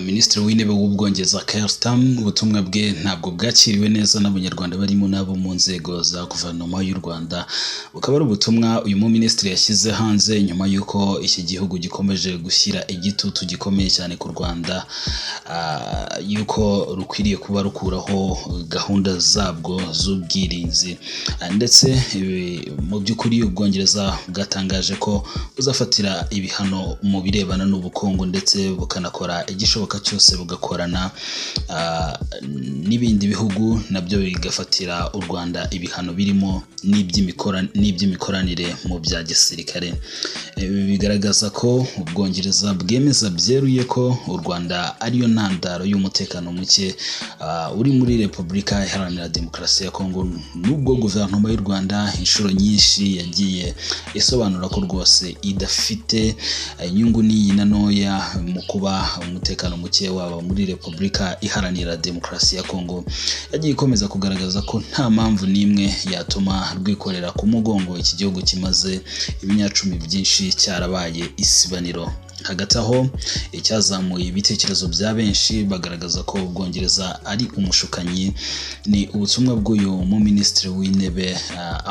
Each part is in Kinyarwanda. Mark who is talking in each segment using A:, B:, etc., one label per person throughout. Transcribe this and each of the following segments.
A: Minisitiri w'intebe w'Ubwongereza Keir Starmer ubutumwa bwe ntabwo bwakiriwe neza n'abanyarwanda barimo nabo mu nzego za guverinoma y'u Rwanda. Bukaba ari ubutumwa uyu minisitiri yashyize hanze nyuma y'uko iki gihugu gikomeje gushyira igitutu gikomeye cyane ku Rwanda, y'uko rukwiriye kuba rukuraho gahunda zabwo z'ubwirinzi, ndetse mu by'ukuri Ubwongereza bwatangaje ko buzafatira ibihano mu birebana n'ubukungu ndetse bukanakora igishoboka cyose bugakorana n'ibindi bihugu nabyo bigafatira u Rwanda ibihano birimo n'iby'imikoranire mu bya gisirikare. Bigaragaza ko Ubwongereza bwemeza byeruye ko u Rwanda ariyo ntandaro y'umutekano muke uri muri Repubulika Iharanira Demokarasi ya Kongo, nubwo guverinoma y'u Rwanda inshuro nyinshi yagiye isobanura ko rwose idafite inyungu n'iyi na ntoya mu kuba umutekano muke waba muri Repubulika Iharanira Demokarasi ya Kongo. Yagiye ikomeza kugaragaza ko nta mpamvu n'imwe yatuma rwikorera ku mugongo iki gihugu kimaze ibinyacumi byinshi cyarabaye isibaniro. Hagati aho icyazamuye ibitekerezo bya benshi bagaragaza ko Ubwongereza ari umushukanyi ni ubutumwa bw'uyu minisitiri w'intebe,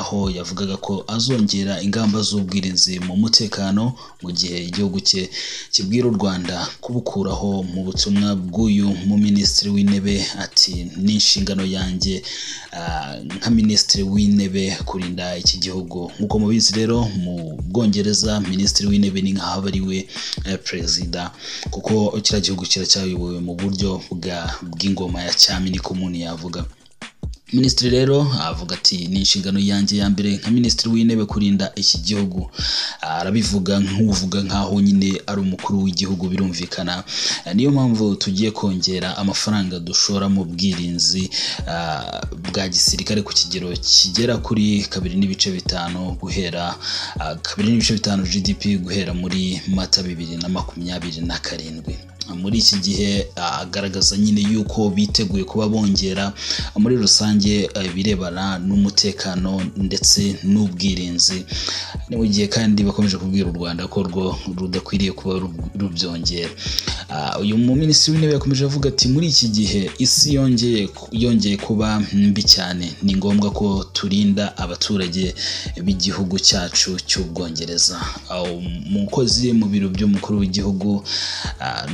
A: aho yavugaga ko azongera ingamba z'ubwirinzi mu mutekano mu gihe igihugu cye kibwira u Rwanda kubukuraho. Mu butumwa bw'uyu minisitiri w'intebe ati ni inshingano yanjye nka minisitiri w'intebe kurinda iki gihugu. Nk'uko mubizi rero mu Bwongereza minisitiri w'intebe ni nk'aho ari we perezida, kuko kiriya gihugu kiracyayobowe mu buryo bw'ingoma ya cyami niko umuntu yavuga. Minisitiri rero avuga ati ni inshingano yanjye ya mbere nka minisitiri w'intebe kurinda iki gihugu. Arabivuga nk'uvuga nk'aho nyine ari umukuru w'igihugu, birumvikana. Niyo mpamvu tugiye kongera amafaranga dushora mu bwirinzi bwa gisirikare ku kigero kigera kuri 2.5 guhera 2.5 GDP guhera muri Mata 2027. Muri iki gihe agaragaza nyine yuko biteguye kuba bongera muri rusange birebana n'umutekano ndetse n'ubwirinzi. Ni mu gihe kandi bakomeje kubwira u Rwanda ko rwo rudakwiriye kuba rubyongera. Uyu minisitiri w'intebe yakomeje avuga ati muri iki gihe isi yongeye kuba mbi cyane, ni ngombwa ko turinda abaturage b'igihugu cyacu cy'Ubwongereza. Umukozi mu biro by'umukuru w'igihugu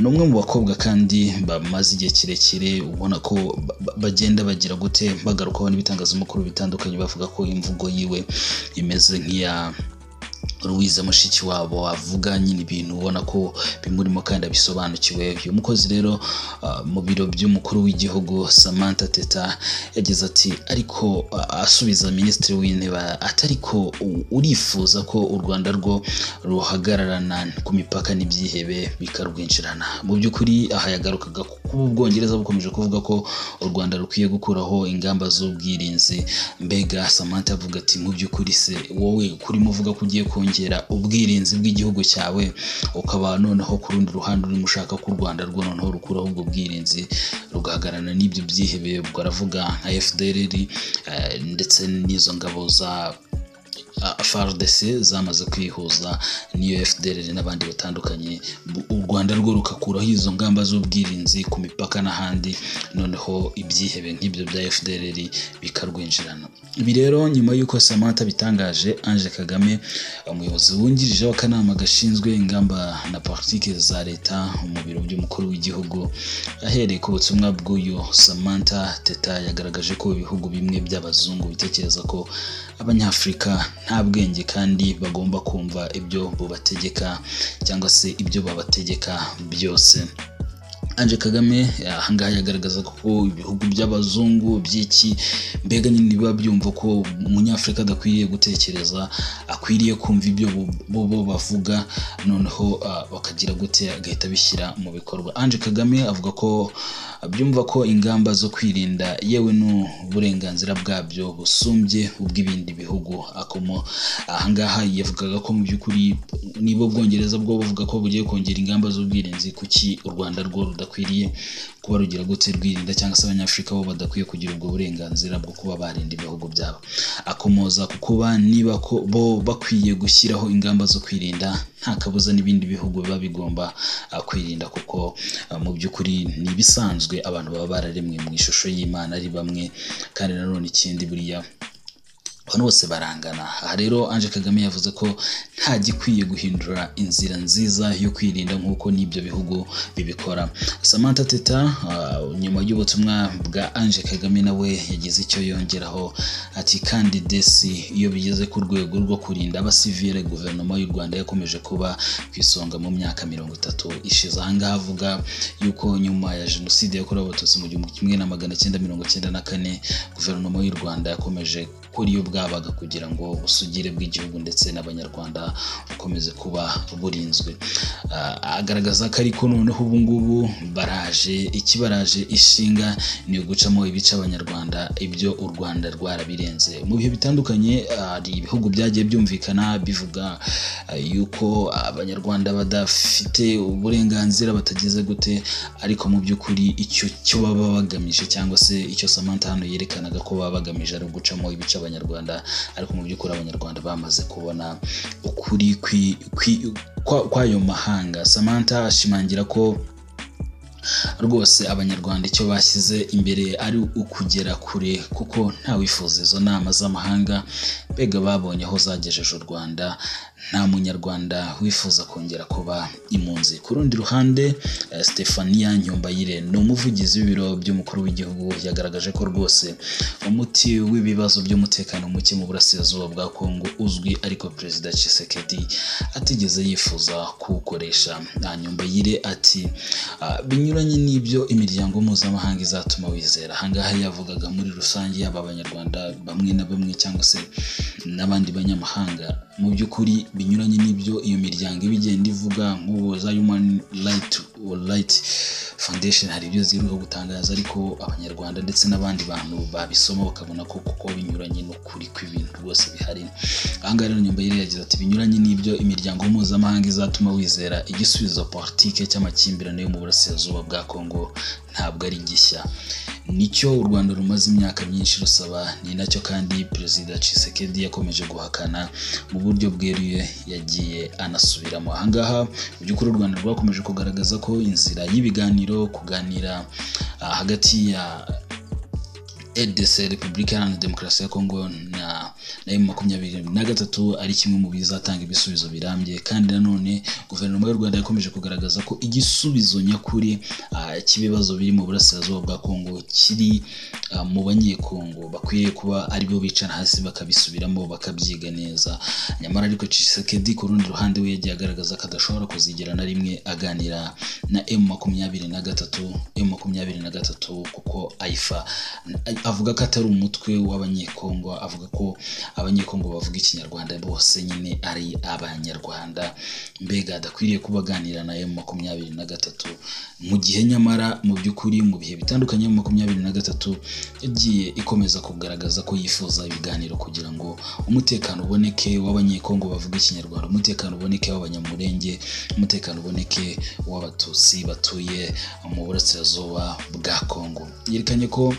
A: n'umwe mu bakobwa kandi bamaze igihe kirekire ubona ko bagenda bagira gute bagarukaho n'ibitangazamakuru bitandukanye bavuga ko imvugo yiwe imeze nk'iya Louise Mushikiwabo, avuga nyine ibintu ubona ko bimurimo kandi abisobanukiwe. Uyu mukozi rero mu biro by'umukuru w'igihugu Samantha Teta yagize ati ariko asubiza minisitiri w'intebe atari ko urifuza ko u Rwanda rwo ruhagararana ku mipaka n'ibyihebe bikarwinjirana. Mu by'ukuri aha yagarukaga kuba Ubwongereza bukomeje kuvuga ko u Rwanda rukwiye gukuraho ingamba z'ubwirinzi. Mbega Samantha avuga ati mu by'ukuri se wowe kurimo uvuga ko ugiye kongera ubwirinzi bw'igihugu cyawe, ukaba noneho ku rundi ruhande urimo ushaka ko u Rwanda rwo noneho rukuraho ubwo bwirinzi rugahagarana n'ibyo byihebe. Ubwo aravuga nka FDLR ndetse n'izo ngabo za FARDC zamaze kwihuza n'iyo FDLR n'abandi batandukanye. U Rwanda rwo rukakuraho izo ngamba z'ubwirinzi ku mipaka n'ahandi, noneho ibyihebe nk'ibyo bya FDLR bikarwinjirana. Ibi rero nyuma y'uko Samantha bitangaje, Ange Kagame umuyobozi wungirije w'akanama gashinzwe ingamba na politike za leta mu biro by'umukuru w'igihugu, ahereye ku butumwa bw'uyu Samantha Teta yagaragaje ko ibihugu bimwe by'abazungu bitekereza ko Abanyafurika nta bwenge kandi bagomba kumva ibyo bubategeka cyangwa se ibyo babategeka byose. Ange Kagame ahangaha yagaragaza ko ibihugu by'abazungu by'iki mbega nyine biba byumva ko umunyafurika adakwiriye gutekereza, akwiriye kumva ibyo bo bavuga, noneho bakagira gute agahita bishyira mu bikorwa. Ange Kagame avuga ko byumva ko ingamba zo kwirinda yewe n'uburenganzira bwabyo busumbye ubw'ibindi bihugu. Ahangaha yavugaga ko mu by'ukuri nibo Bwongereza bwo bavuga ko bugiye kongera ingamba z'ubwirinzi, kuki u Rwanda rwo rudakwiriye kuba rugira gute rwirinda, cyangwa se abanyafurika bo badakwiye kugira ubwo burenganzira bwo kuba barinda ibihugu byabo. Akomoza ku kuba niba ko bo bakwiye gushyiraho ingamba zo kwirinda, nta kabuza n'ibindi bihugu biba bigomba kwirinda, kuko mu by'ukuri ni ibisanzwe abantu baba bararemwe mu ishusho y'Imana ari bamwe, kandi nanone ikindi buriya abantu bose barangana. Aha rero Ange Kagame yavuze ko nta gikwiye guhindura inzira nziza yo kwirinda nk'uko n'ibyo bihugu bibikora. Samantha Teta nyuma y'ubutumwa bwa Ange Kagame nawe yagize icyo yongeraho ati kandi desi iyo bigeze ku rwego rwo kurinda abasivile, guverinoma y'u Rwanda yakomeje kuba ku isonga mu myaka 30 ishize. Ahangaha avuga yuko nyuma ya jenoside yakorewe abatutsi mu 1994 guverinoma y'u Rwanda yakomeje kuri iyo bwabaga kugira ngo ubusugire bw'igihugu ndetse n'abanyarwanda bukomeze kuba burinzwe. Agaragaza ko ariko noneho ubu ngubu ikibaraje ishinga ni ugucamo ibice abanyarwanda, ibyo u Rwanda rwarabirenze. Mu bihe bitandukanye hari ibihugu byagiye byumvikana bivuga yuko abanyarwanda badafite uburenganzira, batagize gute, ariko mu by'ukuri icyo baba bagamije, cyangwa se icyo Samantha hano yerekanaga ko baba bagamije ari ugucamo ibice abanyarwanda, ariko mu by'ukuri abanyarwanda bamaze kubona ukuri kw'ayo mahanga. Samantha ashimangira ko rwose abanyarwanda icyo bashyize imbere ari ukugera kure, kuko nta wifuza izo nama z'amahanga, mbega babonye aho zagejeje u Rwanda. Nta munyarwanda wifuza kongera kuba impunzi. Ku rundi ruhande, Stephanie Nyombayire ni umuvugizi w'ibiro by'umukuru w'igihugu, yagaragaje ko rwose umuti w'ibibazo by'umutekano muke mu burasirazuba bwa Kongo uzwi, ariko Perezida Tshisekedi atigeze yifuza kuwukoresha. Nyombayire ati binyuranye n'ibyo imiryango mpuzamahanga izatuma wizera. Ahangaha yavugaga muri rusange yaba abanyarwanda bamwe na bamwe cyangwa se n'abandi banyamahanga. Mu by'ukuri binyuranye n'ibyo iyo miryango ibigenda ivuga, nk'ubu za Human Rights Foundation hari ibyo ziruka gutangaza, ariko abanyarwanda ndetse n'abandi bantu babisoma bakabona ko kuko binyuranye n'ukuri kw'ibintu rwose bihari. Ahangaha rero Nyombayire yagize ati binyuranye n'ibyo imiryango mpuzamahanga izatuma wizera, igisubizo politike cy'amakimbirane yo mu burasirazuba bwa Kongo ntabwo ari gishya, nicyo u Rwanda rumaze imyaka myinshi rusaba, ni nacyo kandi Perezida Tshisekedi yakomeje guhakana mu buryo bweruye, yagiye anasubiramo. Ahangaha mu by'ukuri u Rwanda rwakomeje kugaragaza ko inzira y'ibiganiro, kuganira hagati ya RDC, Repubulika Iharanira Demokarasi ya Kongo na M23 ari kimwe mu bizatanga ibisubizo birambye. Kandi nanone guverinoma y'u Rwanda yakomeje kugaragaza ko igisubizo nyakuri cy'ibibazo biri mu burasirazuba bwa Kongo kiri mu banyekongo, bakwiye kuba aribo bicara hasi bakabisubiramo bakabyiga neza. Nyamara ariko Tshisekedi ku rundi ruhande we yagiye agaragaza ko adashobora kuzigera na rimwe aganira na M23 kuko AIFA avuga ko atari umutwe w'abanyekongo, avuga ko abanyekongo bavuga ikinyarwanda bose nyine ari abanyarwanda, mbega adakwiriye kubaganira na M23. Mu gihe nyamara mu by'ukuri mu bihe bitandukanye M23 yagiye ikomeza kugaragaza ko yifuza ibiganiro kugira ngo umutekano uboneke w'abanyekongo bavuga ikinyarwanda, umutekano uboneke w'abanyamurenge, umutekano uboneke w'abatutsi batuye mu burasirazuba bwa Kongo. Yerekanye ko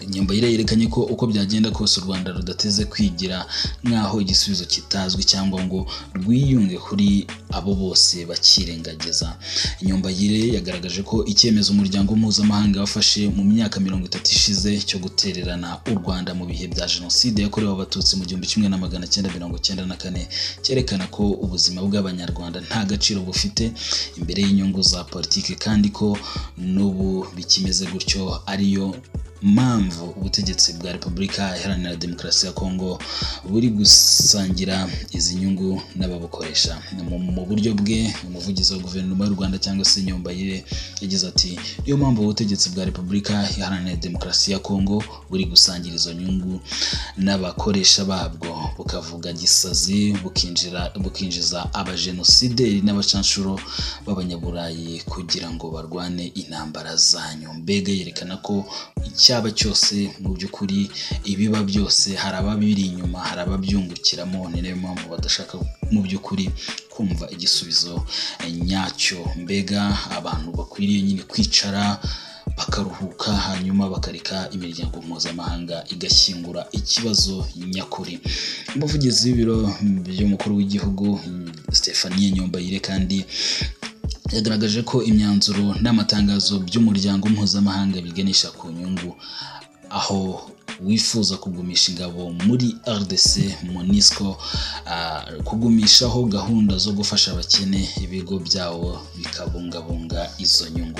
A: Nyombayire yerekanye ko uko byagenda kose u Rwanda rudateze kwigira nkaho igisubizo kitazwi, cyangwa ngo rwiyunge kuri abo bose bakirengagiza. Nyombayire yagaragaje ko icyemezo umuryango mpuzamahanga wafashe mu myaka 30 ishize cyo gutererana u Rwanda mu bihe bya jenoside yakorewe abatutsi mu 1994 cyerekana ko ubuzima bw'abanyarwanda nta gaciro bufite imbere y'inyungu za politiki, kandi ko n'ubu bikimeze gutyo, ariyo mpamvu ubutegetsi bwa Repubulika Iharanira Demokarasi ya Kongo buri gusangira izi nyungu n'ababukoresha. Mu buryo bwe umuvugizi wa guverinoma y'u Rwanda cyangwa se Nyombayire yagize ati niyo mpamvu ubutegetsi bwa Repubulika Iharanira Demokarasi ya Kongo buri gusangira izo nyungu n'abakoresha babwo, bukavuga gisazi bukinjiza abajenosideri n'abacanshuro b'abanyaburayi kugira ngo barwane intambara zanyu. Mbega yerekana ko icyaba cyose mu by'ukuri ibiba byose hari ababiri inyuma, hari ababyungukiramo, ni nayo mpamvu badashaka mu by'ukuri kumva igisubizo nyacyo. Mbega abantu bakwiriye nyine kwicara bakaruhuka hanyuma bakareka imiryango mpuzamahanga igashyingura ikibazo nyakuri. Umuvugizi w'ibiro by'umukuru w'igihugu Stephanie Nyombayire kandi yagaragaje ko imyanzuro n'amatangazo by'umuryango mpuzamahanga biganisha ku nyungu, aho wifuza kugumisha ingabo muri RDC MONUSCO, kugumishaho gahunda zo gufasha abakene, ibigo byawo bikabungabunga izo nyungu.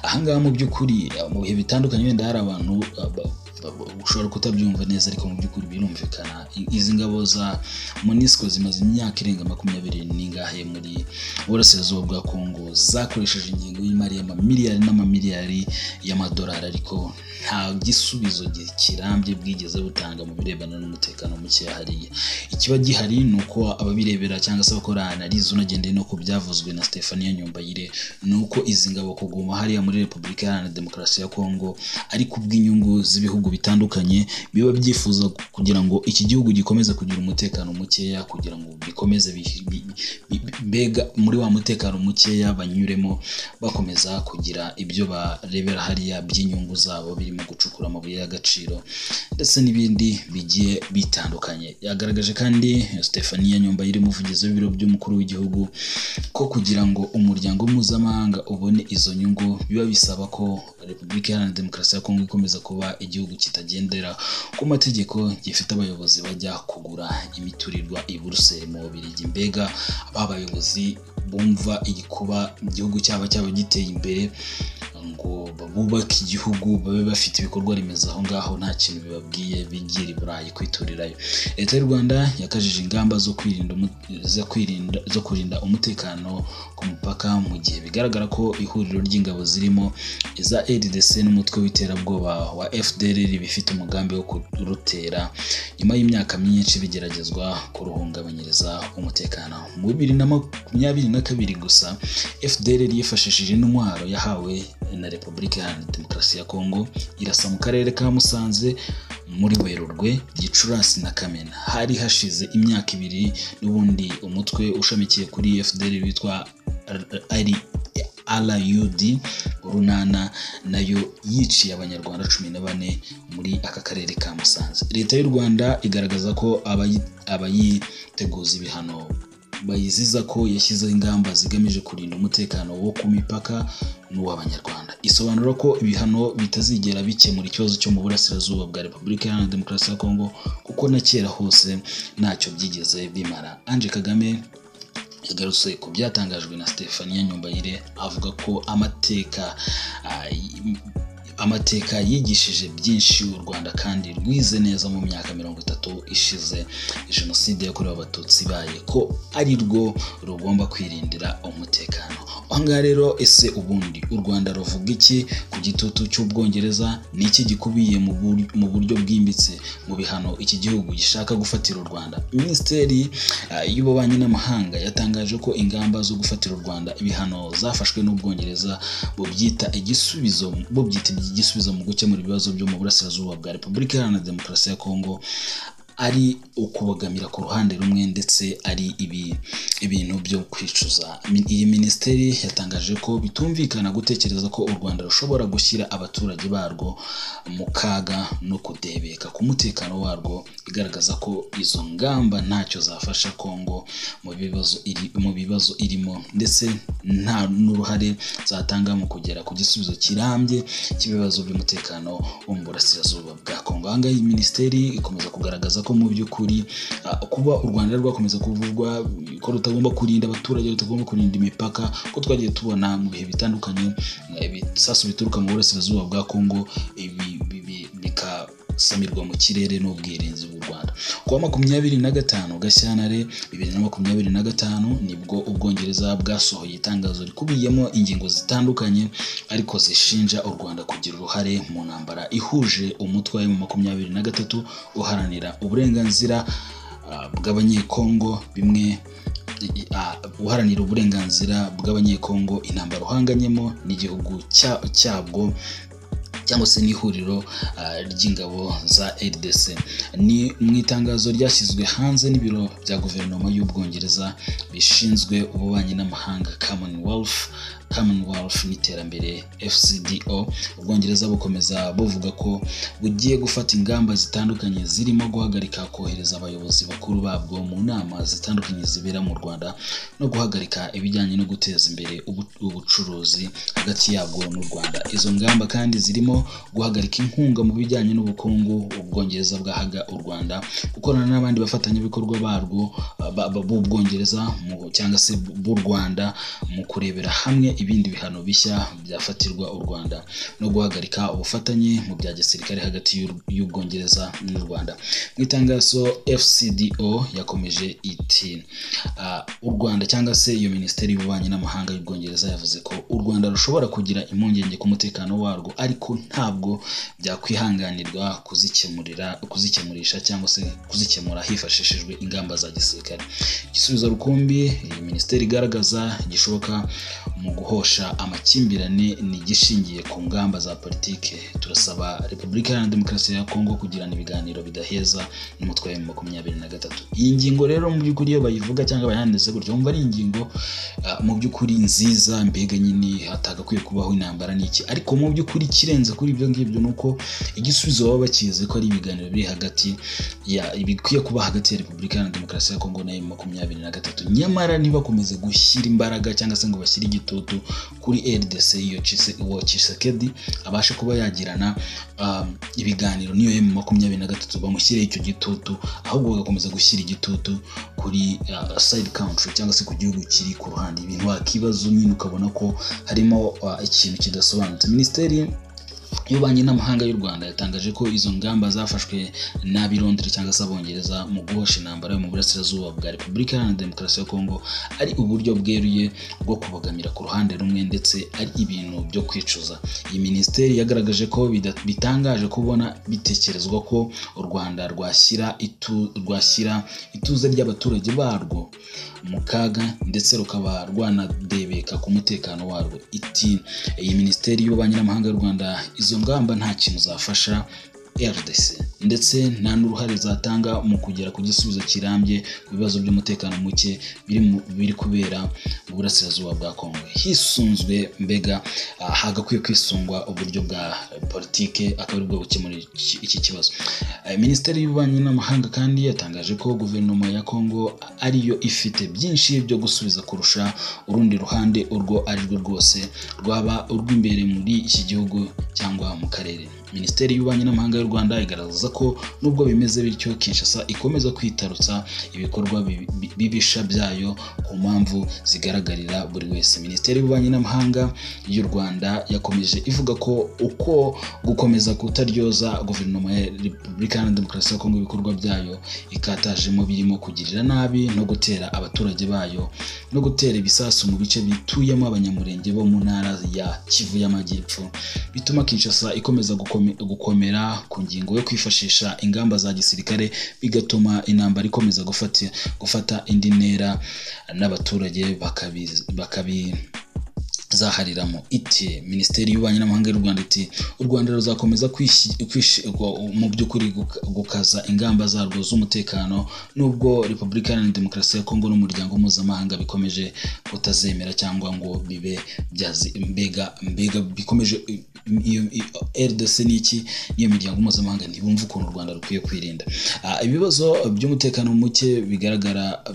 A: Ahangaha mu by'ukuri mu bihe bitandukanye wenda hari abantu ushobora kutabyumva neza, ariko mu by'ukuri birumvikana. Izi ngabo za MONUSCO zimaze imyaka irenga 20 n'ingahe muri burasirazuba bwa Kongo, zakoresheje ingingo y'imari y'amamiliyari n'amamiliyari y'amadolari, ariko nta gisubizo kirambye bwigeze butanga mu birebana n'umutekano muke hariya. Ikiba gihari ni uko ababirebera cyangwa se abakora analize unagendeye no ku byavuzwe na Stephanie Nyombayire, ni uko izi ngabo kuguma hariya muri Repubulika Iharanira Demokarasi ya Kongo ari kubw'inyungu z'ibihugu bitandukanye biba byifuza kugira ngo iki gihugu gikomeze kugira umutekano mukeya, kugira ngo bikomeze mbega muri wa mutekano mukeya banyuremo bakomeza kugira ibyo barebera hariya by'inyungu zabo, birimo gucukura amabuye y'agaciro ndetse n'ibindi bigiye bitandukanye. Yagaragaje kandi Stephanie Nyombayire, umuvugizi w'ibiro by'umukuru w'igihugu, ko kugira ngo umuryango mpuzamahanga ubone izo nyungu biba bisaba ko Repubulika Iharanira Demokarasi ya Kongo ikomeza kuba igihugu kitagendera ku mategeko, gifite abayobozi bajya kugura imiturirwa i Buruseli mu Bubiligi. Mbega abayobozi bumva igikuba igihugu cyaba giteye imbere ngo bubake igihugu, babe bafite ibikorwa remezo aho ngaho, nta kintu bibabwiye, bigira i Burayi kwiturirayo. Leta y'u Rwanda yakajije ingamba zo kurinda umutekano ku mupaka, mu gihe bigaragara ko ihuriro ry'ingabo zirimo iza RDC n'umutwe w'iterabwoba wa FDLR bifite umugambi wo kurutera nyuma y'imyaka myinshi bigeragezwa kuruhungabanyiriza umutekano. Mu 2022 gusa FDLR yifashishije intwaro yahawe na Repubulika Iharanira Demokarasi ya Kongo irasa mu karere ka Musanze muri Werurwe, Gicurasi na Kamena. Hari hashize imyaka 2 n'ubundi umutwe ushamikiye kuri FDLR witwa RUD Urunana nayo yiciye abanyarwanda 14 muri aka karere ka Musanze. Leta y'u Rwanda igaragaza ko abayiteguza ibihano bayiziza ko yashyizeho ingamba zigamije kurinda umutekano wo ku mipaka n'uw'abanyarwanda. Isobanura ko ibihano bitazigera bikemura ikibazo cyo mu burasirazuba bwa Repubulika Iharanira Demokarasi ya Kongo, kuko na kera hose ntacyo byigeze bimara. Ange Kagame yagarutse ku byatangajwe na Stephanie Nyombayire, avuga ko amateka yigishije byinshi u Rwanda kandi rwize neza mu myaka 30 ishize Jenoside yakorewe Abatutsi ibaye, ko ari rwo rugomba kwirindira umutekano. Ahangaha rero ese ubundi u Rwanda ruvuga iki ku gitutu cy'Ubwongereza? Ni iki gikubiye mu buryo bwimbitse mu bihano iki gihugu gishaka gufatira u Rwanda? Minisiteri y'Ububanyi n'Amahanga yatangaje ko ingamba zo gufatira u Rwanda ibihano zafashwe n'Ubwongereza bubyita igisubizo mu gukemura ibibazo byo mu burasirazuba bwa Repubulika Iharanira Demokarasi ya Kongo, ari ukubagamira ku ruhande rumwe ndetse ari ibintu byo kwicuza. Iyi minisiteri yatangaje ko bitumvikana gutekereza ko u Rwanda rushobora gushyira abaturage barwo mu kaga no kudebeka ku mutekano warwo, igaragaza ko izo ngamba ntacyo zafasha Kongo mu bibazo irimo, ndetse nta n'uruhare zatanga mu kugera ku gisubizo kirambye cy'ibibazo by'umutekano wo mu burasirazuba bwa Kongo. Ahangaha iyi minisiteri ikomeza kugaragaza ko mu by'ukuri kuba u Rwanda rwakomeza kuvurwa ko rutagomba kurinda abaturage, rutagomba kurinda imipaka, ko twagiye tubona mu bihe bitandukanye ibisasu bituruka mu burasirazuba bwa Kongo bikasamirwa mu kirere n'ubwirinzi bw'u Rwanda. Kuwa 25 Gashyantare 2025 nibwo Ubwongereza bwasohoye itangazo rikubiyemo ingingo zitandukanye ariko zishinja u Rwanda kugira uruhare mu ntambara ihuje umutwe wa 23 uharanira uburenganzira bw'abanyekongo, uharanira uburenganzira bw'abanyekongo, intambara uhanganyemo n'igihugu cyabwo cyangwa se n'ihuriro ry'ingabo za RDC. Ni mu itangazo ryashyizwe hanze n'ibiro bya guverinoma y'Ubwongereza bishinzwe ububanyi n'amahanga Commonwealth n'iterambere FCDO. Ubwongereza bukomeza buvuga ko bugiye gufata ingamba zitandukanye zirimo guhagarika kohereza abayobozi bakuru babwo mu nama zitandukanye zibera mu Rwanda no guhagarika ibijyanye no guteza imbere ubucuruzi hagati yabwo n'u Rwanda. Izo ngamba kandi zirimo guhagarika inkunga mu bijyanye n'ubukungu Ubwongereza bwahaga u Rwanda, gukorana n'abandi bafatanyabikorwa barwo b'Ubwongereza cyangwa se b'u Rwanda mu kurebera hamwe ibindi bihano bishya byafatirwa u Rwanda no guhagarika ubufatanye mu bya gisirikare hagati y'Ubwongereza n'u Rwanda. Mu itangazo FCDO yakomeje iti u Rwanda cyangwa se iyo Minisiteri y'Ububanyi n'Amahanga y'Ubwongereza yavuze ko u Rwanda rushobora kugira impungenge ku mutekano warwo, ariko ntabwo byakwihanganirwa kuzikemurisha cyangwa se kuzikemura hifashishijwe ingamba za gisirikare. Igisubizo rukumbi iyi minisiteri igaragaza gishoboka mu guhosha amakimbirane ni gishingiye ku ngamba za politike. Turasaba Repubulika Iharanira Demokarasi ya Kongo kugirana ibiganiro bidaheza n'umutwe wa M23. Iyi ngingo rero mu by'ukuri iyo bayivuga cyangwa bayanditse gutyo umva ari ingingo mu by'ukuri nziza, mbega nyine hatagakwiye kubaho intambara n'iki, ariko mu by'ukuri kirenze kuri ibyo ngibyo nuko igisubizo baba bakize ko ari ibiganiro biri hagati bikwiye kuba hagati ya Repubulika Iharanira Demokarasi ya Kongo na M23. Nyamara ntibakomeze gushyira imbaraga cyangwa se ngo bashyire igitutu kuri RDC iyo Tshisekedi abashe kuba yagirana ibiganiro niyo M23 bamushyire icyo gitutu, ahubwo bagakomeza gushyira igitutu kuri side country cyangwa se ku gihugu kiri ku ruhande. Ibintu wakibazo nyine ukabona ko harimo ikintu kidasobanutse. Minisiteri y'Ububanyi n'Amahanga y'u Rwanda yatangaje ko izo ngamba zafashwe n'Abirondere cyangwa se Abongereza mu guhosha intambara yo mu burasirazuba bwa Repubulika Iharanira Demokarasi ya Kongo ari uburyo bweruye bwo kubogamira ku ruhande rumwe ndetse ari ibintu byo kwicuza. Iyi minisiteri yagaragaje ko bitangaje kubona bitekerezwa ko u Rwanda rwashyira ituze ry'abaturage barwo mu kaga ndetse rukaba rwanadebeka ku mutekano warwo. Iti iyi minisiteri y'Ububanyi n'Amahanga y'u Rwanda izo ngamba nta kintu zafasha RDC ndetse nta n'uruhare zatanga mu kugera ku gisubizo kirambye ku bibazo by'umutekano muke biri kubera mu burasirazuba bwa Kongo. Hisunzwe mbega hagakwiye kwisungwa uburyo bwa politike akaba ari bwo gukemura iki kibazo. Minisiteri y'Ububanyi n'Amahanga kandi yatangaje ko guverinoma ya Kongo ariyo ifite byinshi byo gusubiza kurusha urundi ruhande urwo ari rwo rwose, rwaba urw'imbere muri iki gihugu cyangwa mu karere. Minisiteri y'Ububanyi n'Amahanga y'u Rwanda igaragaza ko nubwo bimeze bityo Kinshasa ikomeza kwitarutsa ibikorwa bibisha byayo ku mpamvu zigaragarira buri wese. Minisiteri y'Ububanyi n'Amahanga y'u Rwanda yakomeje ivuga ko uko gukomeza kutaryoza guverinoma ya Repubulika Iharanira Demokarasi ya Kongo ibikorwa byayo ikatajemo birimo kugirira nabi no gutera abaturage bayo no gutera ibisasu mu bice bituyemo abanyamurenge bo mu ntara ya Kivu y'Amajyepfo, bituma Kinshasa ikomeza gukomera ku ngingo yo kwifashisha ingamba za gisirikare, bigatuma intambara ikomeza gufata indi ntera n'abaturage zahariramo. Iti Minisiteri y'Ububanyi n'Amahanga y'u Rwanda iti u Rwanda ruzakomeza mu by'ukuri gukaza ingamba zarwo z'umutekano nubwo Repubulika Iharanira Demokarasi ya Kongo n'umuryango mpuzamahanga bikomeje kutazemera cyangwa ngo bibe mbega bikomeje RDC n'iki niyo miryango mpuzamahanga ntibumva ukuntu u Rwanda rukwiye kwirinda. Ibibazo by'umutekano muke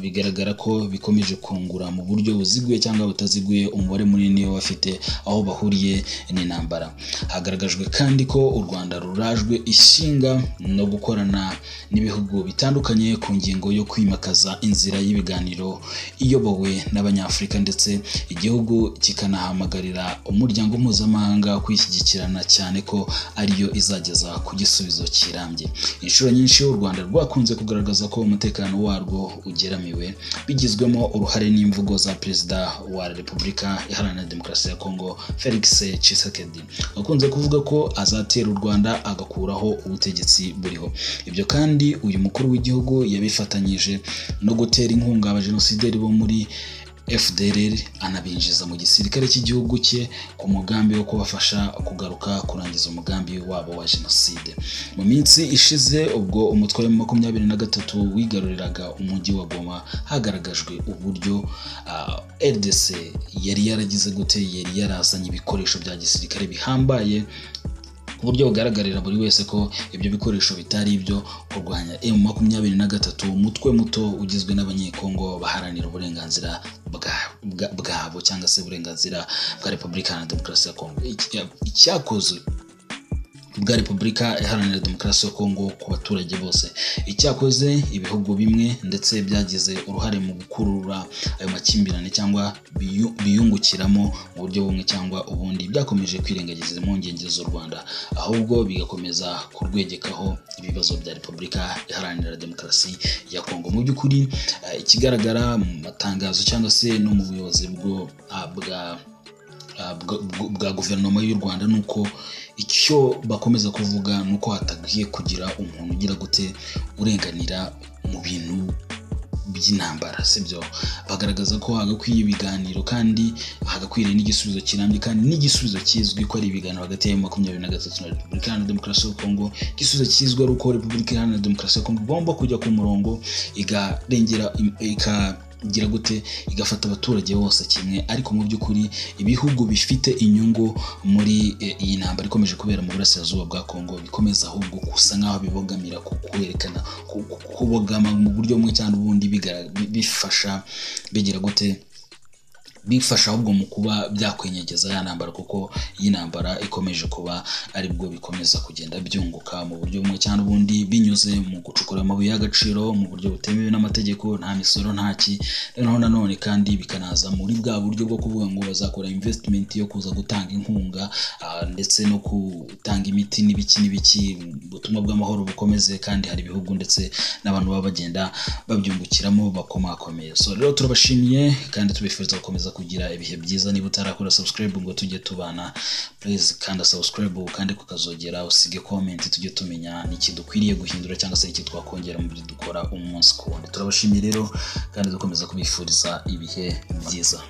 A: bigaragara ko bikomeje kungura mu buryo buziguye cyangwa butaziguye umubare munini bafite aho bahuriye n'intambara. Hagaragajwe kandi ko u Rwanda rurajwe ishinga no gukorana n'ibihugu bitandukanye ku ngingo yo kwimakaza inzira y'ibiganiro iyobowe n'Abanyafurika, ndetse igihugu kikanahamagarira umuryango mpuzamahanga kwishyigikirana cyane ko ariyo izageza ku gisubizo kirambye. Inshuro nyinshi u Rwanda rwakunze kugaragaza ko umutekano warwo ugeramiwe, bigizwemo uruhare n'imvugo za Perezida wa Repubulika Iharanira Demokarasi ya Kongo Felix Tshisekedi akunze kuvuga ko azatera u Rwanda agakuraho ubutegetsi buriho. Ibyo kandi uyu mukuru w'igihugu yabifatanyije no gutera inkunga abajenosideri bo muri FDLR anabinjiza mu gisirikare cy'igihugu cye ku mugambi wo kubafasha kugaruka kurangiza umugambi wabo wa jenoside. Mu minsi ishize ubwo umutwe wa 23 wigaruriraga umujyi wa Goma, hagaragajwe uburyo RDC yari yaragize gute, yari yarazanye ibikoresho bya gisirikare bihambaye ku buryo bugaragarira buri wese ko ibyo bikoresho bitari ibyo kurwanya M23, umutwe muto ugizwe n'abanyekongo baharanira uburenganzira bwabo cyangwa se uburenganzira bwa Repubulika Iharanira Demokarasi ya Kongo. Icyakozwe bwa Repubulika Iharanira Demokarasi ya Kongo ku baturage bose, icyakoze ibihugu bimwe ndetse byagize uruhare mu gukurura ayo makimbirane cyangwa biyungukiramo mu buryo bumwe cyangwa ubundi, byakomeje kwirengagiza impungenge z'u Rwanda, ahubwo bigakomeza kurwegekaho ibibazo bya Repubulika Iharanira Demokarasi ya Kongo. Mu by'ukuri ikigaragara mu matangazo cyangwa se no mu buyobozi bwa guverinoma y'u Rwanda nuko icyo bakomeza kuvuga nuko hatagiye kugira umuntu ugira gute urenganira mu bintu by'intambara, sibyo. Bagaragaza ko hagakwiye ibiganiro kandi hagakwiriye n'igisubizo kirambye kandi n'igisubizo kizwi ko ari ibiganiro hagati ya 23 na Repubulika Iharanira Demokarasi ya Kongo. Igisubizo kizwi ari uko Repubulika Iharanira Demokarasi ya Kongo igomba kujya ku murongo igarengera gira gute igafata abaturage bose kimwe, ariko mu by'ukuri ibihugu bifite inyungu muri iyi ntambara ikomeje kubera mu burasirazuba bwa Kongo bikomeza ahubwo gusa nkaho bibogamira kwerekana kubogama mu buryo bumwe cyangwa ubundi, bifasha bigira gute bifasha ahubwo mu kuba byakwenyegeza ya ntambara, kuko iyi ntambara ikomeje kuba aribwo bikomeza kugenda byunguka mu buryo bumwe cyangwa ubundi, binyuze mu gucukura amabuye y'agaciro mu buryo butemewe n'amategeko, nta misoro ntaki. Nanone kandi bikanaza muri bwa buryo bwo kuvuga ngo bazakora investment yo kuza gutanga inkunga ndetse no gutanga imiti n'ibiki ubutumwa bw'amahoro bukomeze, kandi hari ibihugu ndetse n'abantu baba bagenda babyungukiramo bakomakomeye. So rero turabashimiye kandi tubifuriza gukomeza kugira ibihe byiza. Niba utarakora subscribe ngo tujye tubana, please kanda subscribe kandi kukazogera, usige comment tujye tumenya niki dukwiriye guhindura cyangwa se iki twakongera mu byo dukora umunsi ku wundi. Turabashimiye rero kandi dukomeza kubifuriza ibihe byiza.